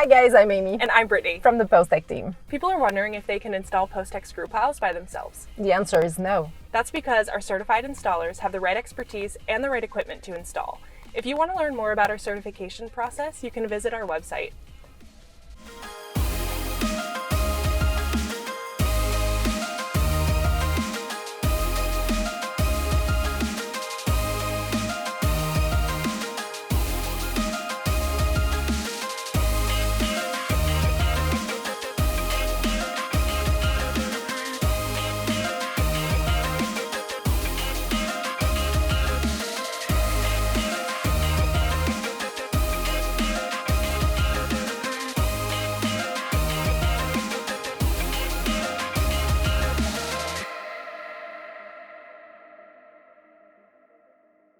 Hi guys, I'm Amy. And I'm Brittany. From the Postech team. People are wondering if they can install Postech Screw Piles by themselves. The answer is no. That's because our certified installers have the right expertise and the right equipment to install. If you want to learn more about our certification process, you can visit our website.